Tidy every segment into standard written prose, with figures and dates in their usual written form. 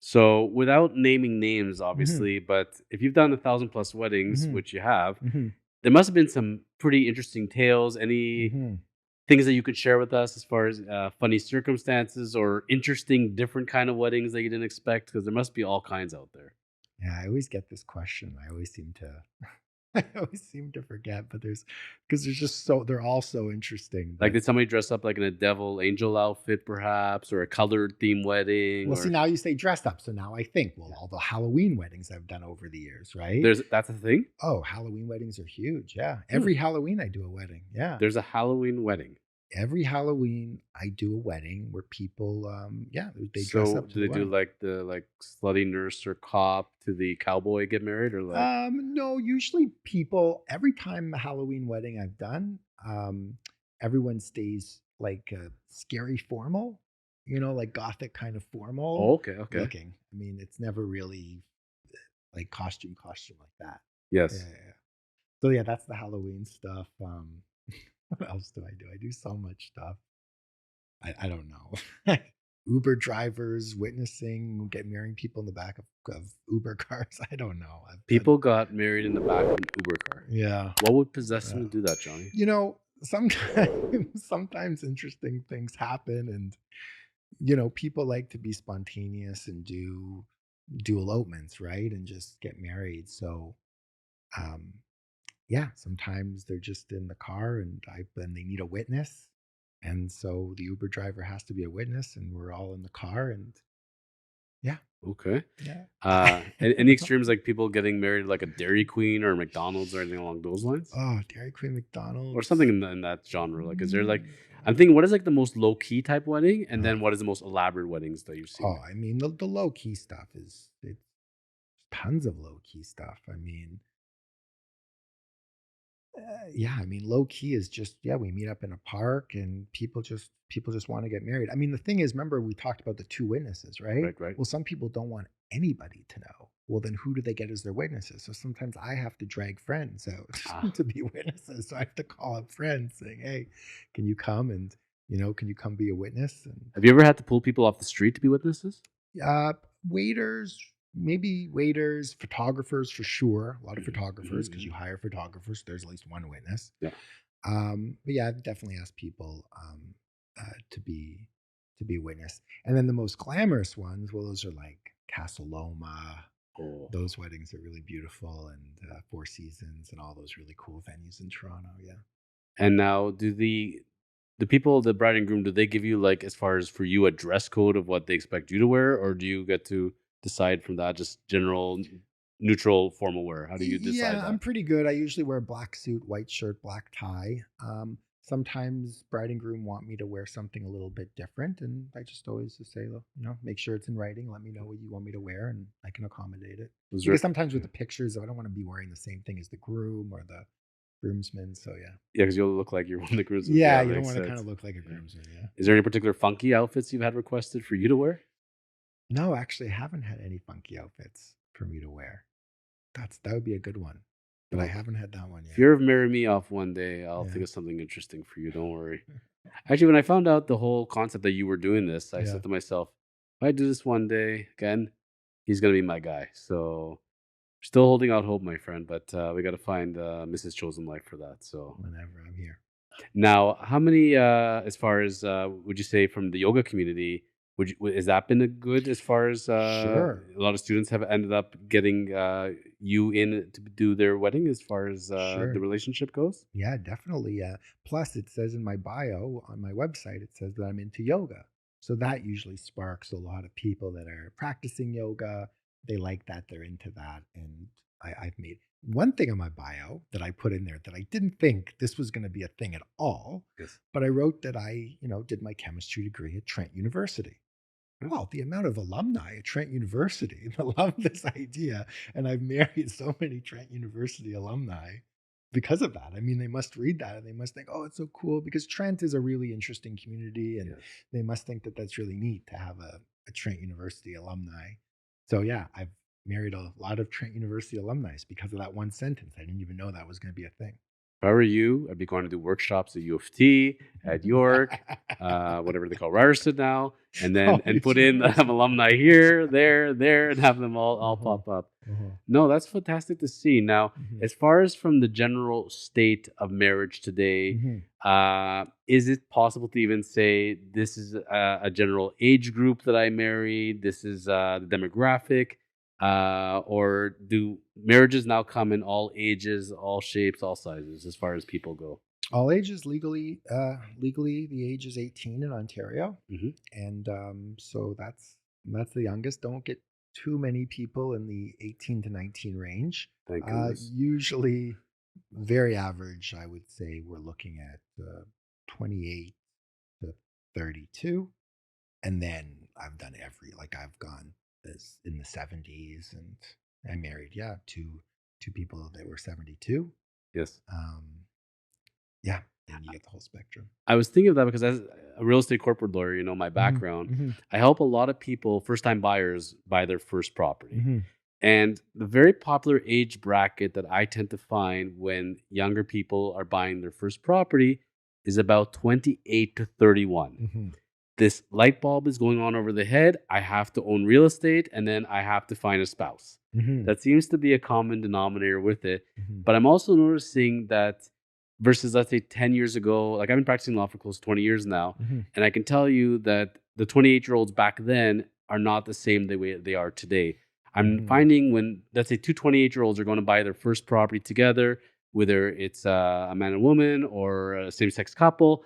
So without naming names, Hmm. obviously, but if you've done 1,000+ weddings, Hmm. which you have, Hmm. there must have been some pretty interesting tales. Any Hmm. things that you could share with us as far as funny circumstances or interesting, different kind of weddings that you didn't expect? Because there must be all kinds out there. Yeah, I always get this question. I always seem to I always seem to forget, but there's just they're all so interesting. Like, But did somebody dress up like in a devil angel outfit, perhaps, or a colored theme wedding? well, see, Or now you say dressed up, so now I think, well, all the Halloween weddings I've done over the years, right? that's a thing. Oh, Halloween weddings are huge. Yeah, Hmm. every Halloween I do a wedding. Yeah, There's a Halloween wedding. every Halloween I do a wedding where people, yeah, they dress So up to do the they do wedding. like the slutty nurse or cop to the cowboy get married, or like No, usually people every time a Halloween wedding I've done, everyone stays like scary formal, like gothic kind of oh, formal okay, okay. looking. I mean, it's never really like costume like that. Yeah, Yes. yeah, yeah. So yeah, that's the Halloween stuff. What else do I do? I do so much stuff. I don't know. Uber drivers witnessing, get marrying people in the back of Uber cars. I don't know. I've done, People got married in the back of an Uber car. yeah. What would possess them Yeah. to do that, Johnny? Sometimes interesting things happen, and people like to be spontaneous and do elopements, right? And just get married. So, um, yeah, sometimes they're just in the car, and they need a witness, and so the Uber driver has to be a witness, and we're all in the car, and yeah, Okay. yeah. Any extremes like people getting married like a Dairy Queen or McDonald's or anything along those lines? Oh, Dairy Queen, Or something McDonald's. in that genre? Like, is there like, Mm, I'm thinking, what is like the most low key type wedding, and uh, then what is the most elaborate weddings that you've oh, seen? I mean, the low key stuff is it's tons of low key stuff. I mean, yeah, I mean, low key is just, yeah, we meet up in a park and people just want to get married. I mean, the thing is, remember we talked about the two witnesses, right? Right, right. Well, some people don't want anybody to know. Well, then who do they get as their witnesses? So sometimes I have to drag friends out Ah, to be witnesses. So I have to call up friends saying, "Hey, can you come and can you come be a witness?" And have you ever had to pull people off the street to be witnesses? uh, waiters, maybe waiters, photographers for sure. A lot of Hmm. photographers because you Hmm. hire photographers. There's at least one witness. Yeah. But yeah, I've definitely asked people to be a witness. And then the most glamorous ones, well, those are like Casa Loma. Oh. Those weddings are really beautiful, and Four Seasons, and all those really cool venues in Toronto. Yeah. And now, do the people, the bride and groom, do they give you like, as far as for you, a dress code of what they expect you to wear, or do you get to decide from that, just general, neutral, formal wear? How do you decide Yeah, I'm that? pretty good. I usually wear a black suit, white shirt, black tie. Sometimes bride and groom want me to wear something a little bit different, and I just always just say, look, make sure it's in writing. Let me know what you want me to wear, and I can accommodate it. Was Because there? sometimes with the pictures, I don't want to be wearing the same thing as the groom or the groomsman. So yeah, Yeah, because you'll look like you're one of the groomsmen. yeah, Yeah, you don't makes want to kind sense. of look like a Yeah. groomsman. Yeah. Is there any particular funky outfits you've had requested for you to wear? No, actually, I haven't had any funky outfits for me to wear. That would be a good one, but I Well, haven't had that one if yet. you ever marry me off one day, I'll Yeah. think of something interesting for you. Don't worry. Actually, when I found out the whole concept that you were doing this, I Yeah. said to myself, if I do this one day again, he's gonna be my guy. So still holding out hope, my friend, but we got to find Mrs. Chosen Life for that. So Whenever I'm here. now, how many, as far as would you say from the yoga community? Has that been a good, as far as Sure. a lot of students have ended up getting you in to do their wedding, as far as the Sure. relationship goes? Yeah, definitely. Plus, it says in my bio on my website, it says that I'm into yoga. So that usually sparks a lot of people that are practicing yoga. They like that, they're into that. And I've made one thing on my bio that I put in there that I didn't think this was going to be a thing at all. Yes. But I wrote that I, did my chemistry degree at Trent University. Huh? Well, the amount of alumni at Trent University that love this idea, and I've married so many Trent University alumni because of that. I mean, they must read that and they must think, "Oh, it's so cool," because Trent is a really interesting community, and Yes. they must think that that's really neat to have a Trent University alumni. So yeah, I've married a lot of Trent University alumni because of that one sentence. I didn't even know that was going to be a thing. If I were you, I'd be going to do workshops at U of T, at York, whatever they call Ryerson now, and All then these put in universities. alumni here, there, and have them all Uh-huh. pop up. Uh-huh. No, that's fantastic to see. Now, Mhm. as far as from the general state of marriage today, Mhm. is it possible to even say this is a general age group that I married? This is the demographic, or do marriages now come in all ages, all shapes, all sizes, as far as people go? All ages legally the age is 18 in Ontario, Hmm. and so that's the youngest. Don't get too many people in the 18 to 19 range. Thank goodness. Usually, very average. I would say we're looking at 28 to 32, and then I've done I've gone this in the 70s, and I married two people that were 72. Yes. Um, yeah, and you get the whole spectrum. I was thinking of that because as a real estate corporate lawyer, my Mhm, background, mhm, I help a lot of people, first time buyers, buy their first property. mhm, And the very popular age bracket that I tend to find when younger people are buying their first property is about 28 to 31. mhm, This light bulb is going on over the head. I have to own real estate and then I have to find a spouse. mhm, That seems to be a common denominator with it. mhm, But I'm also noticing that versus, let's say, 10 years ago, like I've been practicing law for close to 20 years now. mhm, And I can tell you that the 28-year-olds back then are not the same the way they are today. I'm mhm, finding when, let's say, two 28-year-olds are going to buy their first property together, whether it's a man and woman or a same sex couple,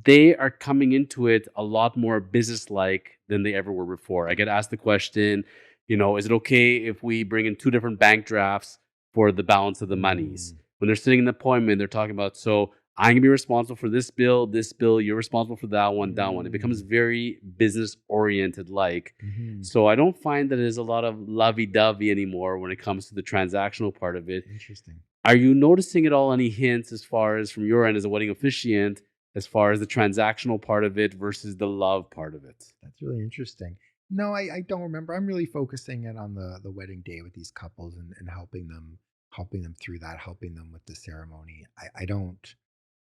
they are coming into it a lot more business-like than they ever were before. I get asked the question, is it okay if we bring in two different bank drafts for the balance of the monies? mm, When they're sitting in the appointment, they're talking about, so I'm gonna be responsible for this bill, you're responsible for that one, that one. It becomes mm, very business-oriented like. mhm. So I don't find that there's a lot of lovey-dovey anymore when it comes to the transactional part of it. Interesting. Are you noticing at all any hints as far as from your end as a wedding officiant, as far as the transactional part of it versus the love part of it? That's really interesting. No, I don't remember. I'm really focusing in on the wedding day with these couples and helping them through that, helping them with the ceremony. I don't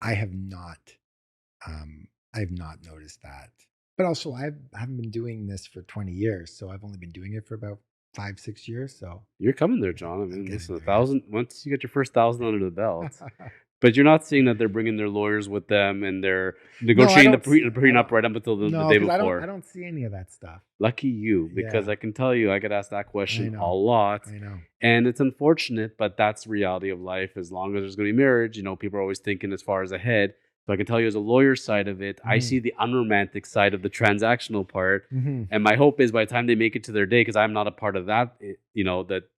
I have not I have not noticed that. But also I haven't been doing this for 20 years, so I've only been doing it for about 5, 6 years. So You're coming there, yeah, John. I I'm mean, getting listen, a there. thousand once you get your first thousand under the belt, but you're not seeing that they're bringing their lawyers with them and they're No, I negotiating don't the I prenup don't right up until the no, day because I before. don't see any of that stuff. Lucky you, because Yeah, I can tell you, I get asked that I question a know. lot. I know. And it's unfortunate, but that's the reality of life. As long as there's going to be marriage, people are always thinking as far as ahead. So I can tell you, as a lawyer side of it, I Mhm. see the unromantic side of the transactional part. Mhm. And my hope is by the time they make it to their day, because I'm not a part of that,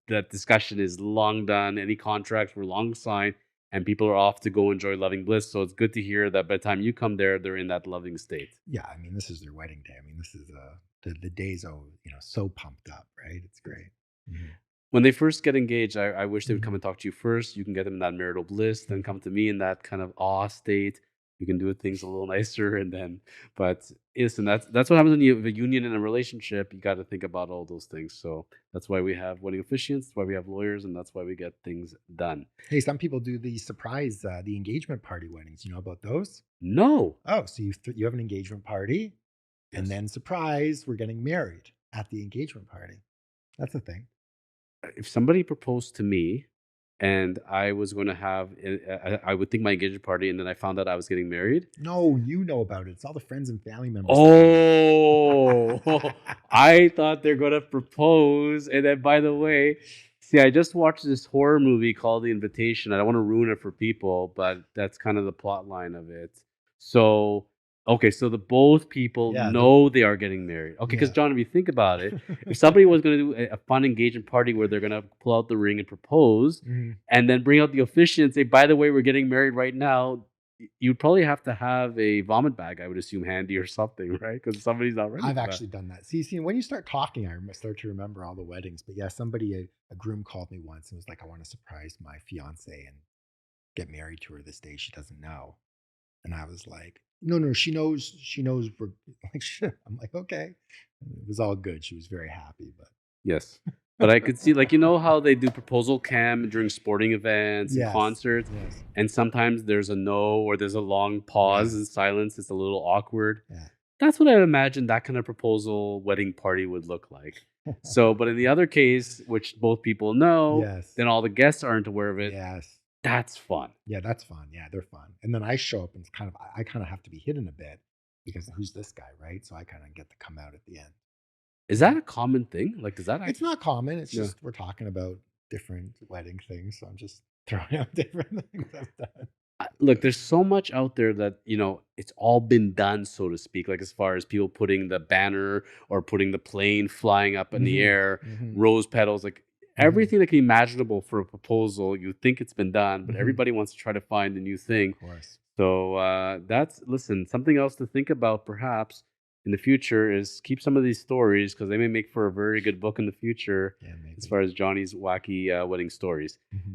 that discussion is long done. Any contracts were long signed, and people are off to go enjoy loving bliss. So it's good to hear that by the time you come there, they're in that loving state. Yeah, I mean, this is their wedding day. I mean, this is the day's so pumped up, right? It's Yes. great. Mhm. When they first get engaged, I wish they would come Mhm. and talk to you first. You can get them in that marital bliss, then Mhm. come to me in that kind of awe state. You can do things a little nicer, and then, but listen, that's what happens when you have a union in a relationship. You got to think about all those things. So that's why we have wedding officiants. That's why we have lawyers, and that's why we get things done. Hey, some people do the surprise, the engagement party weddings. You know about those? No, Oh, so you have an engagement party, and yes. then surprise, we're getting married at the engagement party. That's a thing. If somebody proposed to me, and I was going to have, I would think my engagement party, and then I found out I was getting married. No, you know about it. It's all the friends and family members that know. Oh, I thought they're gonna propose. And then, by the way, see, I just watched this horror movie called The Invitation. I don't want to ruin it for people, but that's kind of the plot line of it. So, okay, so the both people Yeah, know they are getting married. Okay, because yeah. John, if you think about it, if somebody was gonna do a fun engagement party where they're gonna pull out the ring and propose, Mhm. and then bring out the officiant and say, "By the way, we're getting married right now," you'd probably have to have a vomit bag, I would assume, handy or something, right? Because somebody's not ready I've for that. actually done that. See, when you start talking, start to remember all the weddings. But yeah, a groom called me once and was like, "I want to surprise my fiance and get married to her this day. She doesn't know." And I was like, "No, no, she knows. She knows." We're like, shit. I'm like, okay. And it was all good. She was very happy, but Yes. But I could see, like, you know how they do proposal cam during sporting events and Yes, concerts, yes, and sometimes there's a no or there's a long pause and yes, silence. It's a little awkward. yeah. That's what I imagine that kind of proposal wedding party would look like. So, but in the other case, which both people know, Yes, then all the guests aren't aware of it. yes. That's fun. Yeah, that's fun. Yeah, they're fun. And then I show up and it's kind of I kind of have to be hidden a bit because who's this guy, right? So I kind of get to come out at the end. Is Yeah. that a common thing? Like, does that It's actually? not common. It's Yeah. just we're talking about different wedding things. So I'm just throwing out different things I've done. Look, there's so much out there that, it's all been done, so to speak. Like, as far as people putting the banner or putting the plane flying up in the Hmm. air, Hmm. rose petals, like Hmm. everything that can be imaginable for a proposal. You think it's been done, but Hmm. everybody wants to try to find a new Of thing. course. So that's, listen, something else to think about perhaps in the future is keep some of these stories because they may make for a very good book in the future Yeah, as maybe. far as Johnny's wacky wedding stories. Mhm.